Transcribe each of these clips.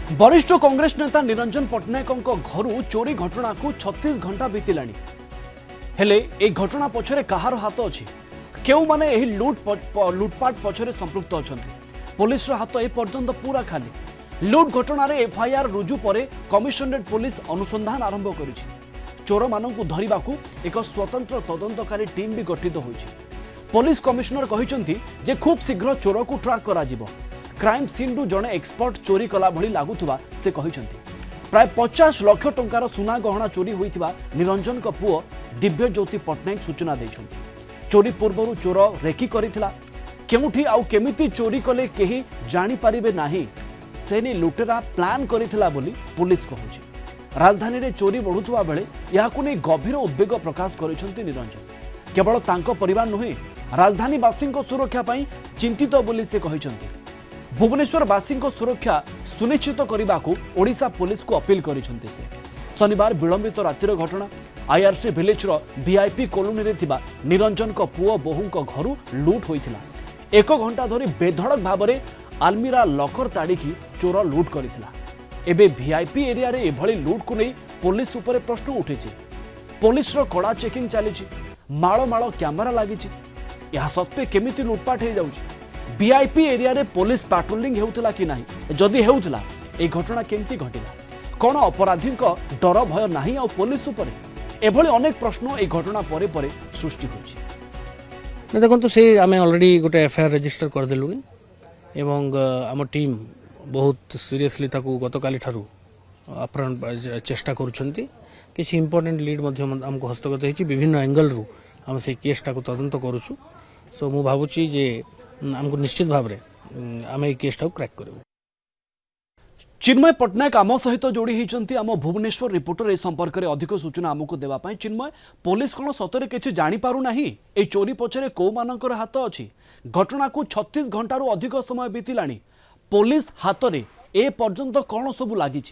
वरिष्ठ कांग्रेस नेता निरंजन पट्टनायक घर चोरी घटना को 36 घंटा बीतलानी हेले ए घटना पछरे कहार हाथ अछि केउ माने एही लुटपाट पछरे संपृक्त अछंती पुलिस रो हाथ ए पर्यंत पूरा खाली लुट घटना रे एफआईआर रुजु परे कमिशनरेट पुलिस अनुसंधान आरंभ करिछि चोर मानकु धरिबाकू एक स्वतंत्र तदंतकारी टीम भी गठित होइछि पुलिस कमिशनर कहिसंती जे खूब शीघ्र चोर को ट्रैक करा जिवो क्राइम सीन रु जड़े एक्सपर्ट चोरी कला भली लागुथुबा से कहिसंती प्राय 50 लाख टंकार सुना गहना चोरी होइथिबा निरंजन को पुओ दिव्य ज्योति पट्टनायक सूचना दैछंती चोरी पूर्व चोर रेकी करिथिला केउठी आउ केमिति चोरी कले केही जानि परिबे नाही सेनी लुटेरा प्लान करिथिला बोली पुलिस कहूछि राजधानी रे चोरी बढ़ुथुबा बेले याकु नै गभीर उद्वेग प्रकाश करिसंती निरंजन केवल तांको परिवार नुहे राजधानी वासी सुरक्षा पई चिंतित बोली से कहिसंती भुवनेश्वर वासी सुरक्षा सुनिश्चित करने को ओडिशा पुलिस को अपील करिसंती से शनिवार विलंबित रातिर घटना आईआरसी विलेज वीआईपी कॉलोनी रे थिबा निरंजन को पुओ बोहू घर लुट होइथिला एक घंटा धरी बेधड़क भाव में आलमीरा लकर ताड़िकी चोर लुट करथिला एबे वीआईपी एरिया रे एभली लुट को नहीं पुलिस उपरे प्रश्न उठेछि पुलिस रो कड़ा चेकिंग चलीछि माଳ माଳ कैमेरा लागिछि या सत्वे केमिति लुटपाट हो जाउछि वीआईपी एरिया रे पुलिस पेट्रोलिंग हेउतला कि नाही जदि हेउतला ए घटना केमती घटिला कोन अपराधी डर भय नाही आ पुलिस उपरे एभली अनेक प्रश्न ए घटना परे परे सृष्टि होछि देखो तो से आमे ऑलरेडी गोटे एफआईआर रजिस्टर कर देलुनी एवं आम टीम बहुत सीरियसली ताकू गतकाली ठारू अपराध चेष्टा करुछंती किसी इंपोर्टेंट लीड आमको हस्तगत होती विभिन्न एंगल रु आम से केसटा को तदंत करुछु सो मु भावुची जे आमको निश्चित भाव में आम ए केसटा क्रैक करू चिन्मय पट्टनायक आम सहित जोड़ी होती आम भुवनेश्वर रिपोर्टर ए संपर्क में अधिक सूचना आमको देवाई चिन्मय पुलिस कौन सतरे किसी जापारू ना ए चोरी पछरे कौ मानकर हाथ अच्छी घटना को 36 घंटा अधिक समय बीतला पुलिस हाथ में ए पर्यंत कौन सबू लगी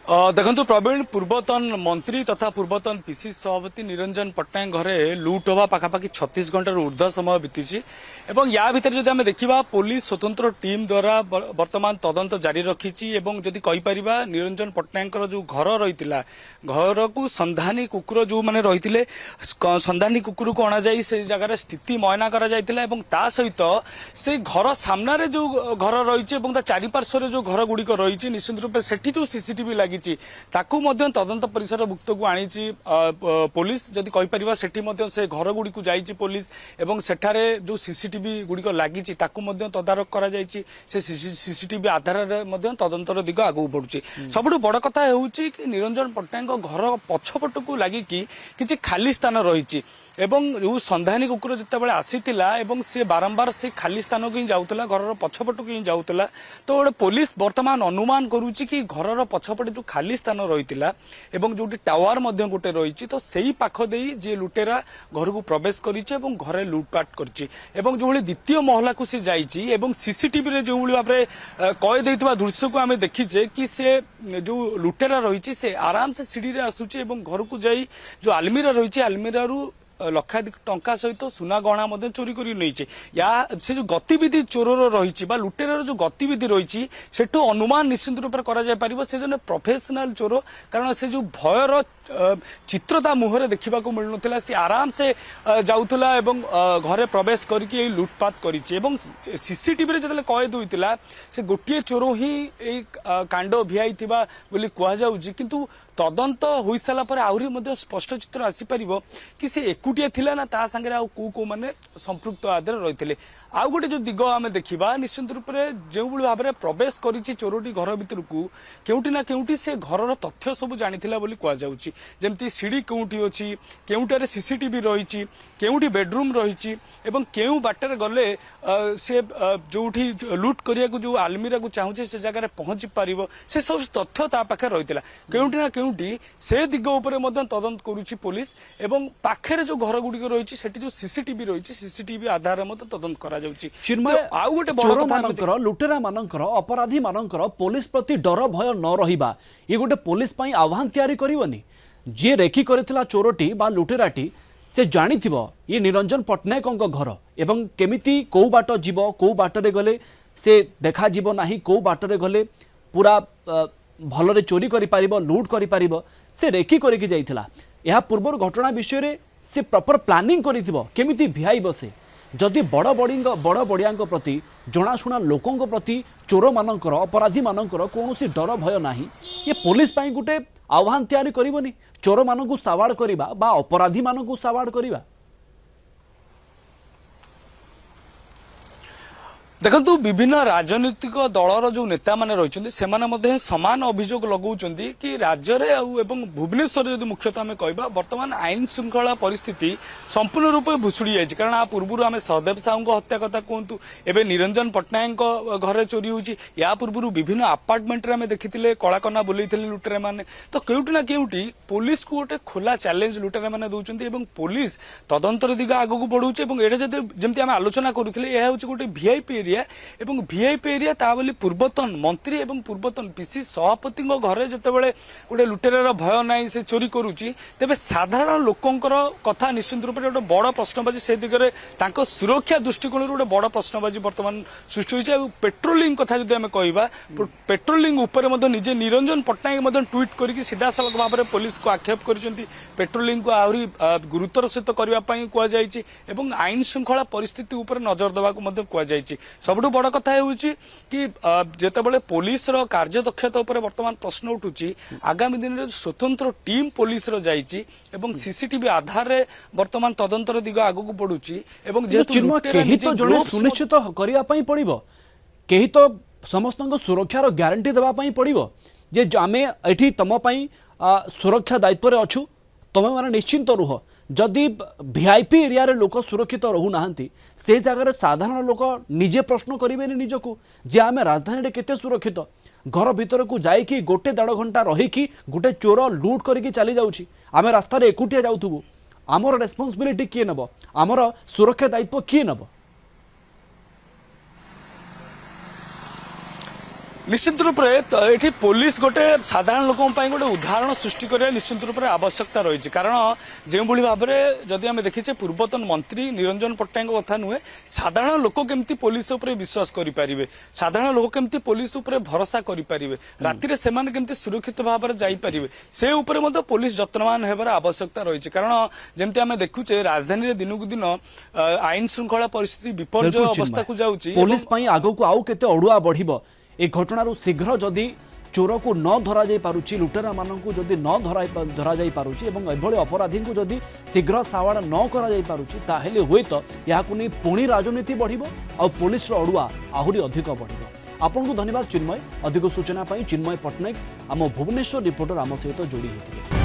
देखु प्रवीण पूर्वतन मंत्री तथा पूर्वतन पीसी सभापति निरंजन पट्टनायक घरे लुट होगा पाखापाखि 36 घंटार ऊर्ध्व समय बीती एवं या भितर जदि आम देखा पुलिस स्वतंत्र टीम द्वारा वर्तमान तदंत जारी रखी एवं जदि कहीपर निरंजन पट्टनायक जो घर रही घर को संधानी कुकुर जो मैंने रही संधानी कुकुर को अणाई से जगार स्थिति मयना करा सहित से घर सामने जो घर रही चारिपार्श्वर जो घर गुड़िक रही निश्चित रूप से जो सीसीटीवी लगी तदंत परिसर भुक्त को आनी पुलिस जदि कहीपर से घर गुड़ी को जाइए पुलिस एवं सेठारे जो सीसीटीवी गुड़िक लगी तदारख कर सीसीटीवी आधार में तदंतर दिग आगू बढ़ुची सबुठ बड़ कथा कि निरंजन पट्टनायक घर पछपट को लगिकी किसी खाली स्थान रही एवं जो संधानी कुकुर जिते आसीला सी बारंबार से खाली स्थान को ही जाऊला घर पछपट को ही जाऊला तो गोटे पुलिस वर्तमान अनुमान करुच्ची कि घर पछपटे जो खाली स्थान रही जो टावर गोटे रही तो से पाख दे जी लुटेरा घर को प्रवेश करें घरे लुटपाट कर जो द्वितीय महला को सी जाइए सीसीटीवी जो भाव में कैद दृश्य को आम देखीचे कि से जो लुटेरा रही से आराम से सीढ़ी आसूची घर को जाई जो आलमीरा रही आलमीरा लक्षाधिक टंका सहित सुना गहना चोरी कर नहीं या से जो गतिविधि चोर रही लुटेर जो गतिविधि रही से अनुमान निश्चित रूप से जन प्रोफेशनल चोर कारण से जो भयर चित्रता मुहरे देखा मिल ना सी आराम से जाऊला घरे प्रवेश करके लुटपाट कर सीसीटीवी जो कैद होता से गोटे चोर ही कांड भिआई बोली कहुच्छी किंतु तदंत हो सारापर आहरी स्पष्ट चित्र आसीपर कि से एकुटिया थिला ना ता संगे को माने संपृक्त आदर रही आउ गोटे जो दिग आम देखा निश्चित रूप से जो भाव में प्रवेश कर चोरटी घर भर को केउटी ना केउटी से घर तथ्य सब जानी जमती सीढ़ी केउटी अच्छी केउटारे सीसीटीवी रही केउटी बेडरूम रही केउ बाटर गले से जो लुट करिया को जो आलमीरा को चाहूचे से जगह पहुंची पार से सब तथ्य ता पाखे रही केउटी ना केउटी से दिग उपर तदंत करुच्ची पुलिस एवं पाखे जो घर गुड़िक रही से जो सीसीटीवी रही सीसीटीवी आधार में तदंत करा चिन्मय चोर लुटेरा मानकर अपराधी मानकर पुलिस प्रति डर भय न रहिबा ये गोटे पुलिस आह्वान तैयारी करबनी जे रेकी करथिला चोरटी बा लुटेराटी से जानिथिबो ये निरंजन पट्टनायक घर एवं केमिति कौ बाट जीव कौ बाटरे गले से देखा जीव नाही कौ बाटरे गले पूरा भलरे चोरी करि पारिबो लूट करि पारिबो से रेकी करिकी जाइथिला। या पूर्वर घटना विषय से प्रॉपर प्लानिंग करिथिबो केमिति भिआइबो से जदि बड़ बड़ियांक प्रति जनाशुना लोकों प्रति चोर मानकर अपराधी मानकर कौन डर भय नाही ये पुलिस पाई गोटे आह्वान तैयारी करबनी चोर मानकु सावाड़ करिबा बा अपराधी मानकु सावाड़ करिबा। देखो विभिन्न राजनीतिक दलर जो नेता माने रही समान अभियोग लगाउछन्ति कि राज्य रे एवं भुवनेश्वर यदि मुख्यतः आम कहबा वर्तमान आईन श्रृंखला परिस्थिति संपूर्ण रूप भुशुड़ी जाइए। कारण आ पूर्व आम सहदेव साहू हत्या कथा कहतु एवं निरंजन पट्टनायक घर चोरी होची या पूर्व विभिन्न आपार्टमेंट आम देखी कलाकना बुलाई लुटेरा मैंने तो केउटी ना केउटी पुलिस को गोटे खोला चैलेंज लुटेरा मैंने दौरान पुलिस तदंतर दिग आगक बढ़ुचे जमी आम आलोचना करुले यह हूँ गोटे वीआईपी एरिया एवं वीआईपी एरिया ता बोली पूर्वतन मंत्री एवं पूर्वतन पीसी सभापति घरे जितेबाला गोटे लुटेरार भय ना से चोरी करुच्ची तेज साधारण लोकंर कथा निश्चित रूप से गोटे बड़ प्रश्नबाजी से दिगरे सुरक्षा दृष्टिकोण गोटे बड़ प्रश्नबाजी बर्तमान सृष्टि होती है। पेट्रोलिंग कथा जो आम कह पेट्रोलिंग उपर निजे निरंजन पट्टनायक ट्वीट करके सीधा सड़क भाव में पुलिस को आक्षेप कर पेट्रोलिंग को आहरी गुरुतर सहित करने कहुई आईन श्रृंखला परिस्थिति उपर नजर देवाक कहुई। सबुठ बड़ कथा कि जितेबाला पुलिस कार्यदक्षता उपर वर्तमान प्रश्न उठुची आगामी दिन में स्वतंत्र टीम पुलिस जाइए सीसीटीवी आधार रे वर्तमान तदंतर दिग आगक बढ़ुची सुनिश्चित करने पड़ो कहीं तो समस्त सुरक्षार ग्यारंटी देवाई पड़ो जे आम ये तुम सुरक्षा दायित्व रे अच्छु तुम मैंने निश्चिंत रुह जदि वीआईपी एरिया रे लोक सुरक्षित रहूना से जगह साधारण लोक निजे प्रश्न करेंगे निजको जे आम राजधानी केते सुरक्षित घर भीतर को जाइकी गोटे 1.5 घंटा रहीकि गोटे चोर लूट करके चली जाउछि आम रास्तार एकुटिया जाउथुबु आमर रेस्पॉन्सिबिलिटी किए नब आमर सुरक्षा दायित्व किए नब। निश्चित रूप से पुलिस गोटे साधारण लोकों गोटे उदाहरण सृष्टि करने निश्चित रूप से आवश्यकता रही कारण जो भाव में जदि आम देखीचे पूर्वतन मंत्री निरंजन पट्टनायक कथा नुहे साधारण लोक केमती पुलिस उपर विश्वास करें साधारण लोक केमती पुलिस उपर भरोसा करें राति से केमती सुरक्षित भाव में जापरें से उपर पुलिस जत्नवान होबार आवश्यकता रही कारण जमती आम देखुचे राजधानी में दिनकू दिन आईन श्रृंखला परिस्थिति विपर्य अवस्था को जाऊँगी पुलिस आगक आउ केते अड़ुआ बढ़िबो ए घटनार शीघ्र जदि चोर को न धरा जाई पारुची लुटेरा मानक जदि न धरा जाई पारुची एवं एभली अपराधी को जदि शीघ्र सावाड़ न करा जाई पारुची ताहेले हुए तो याकु नहीं पुणी राजनीति बढ़िबो आ पुलिस अड़ुआ आहुरी अधिक बढ़िबो। आपनको धन्यवाद चिन्मय अधिक सूचना पाई चिन्मय पट्टनायक आम भुवनेश्वर रिपोर्टर आम सहित जोड़ी होते।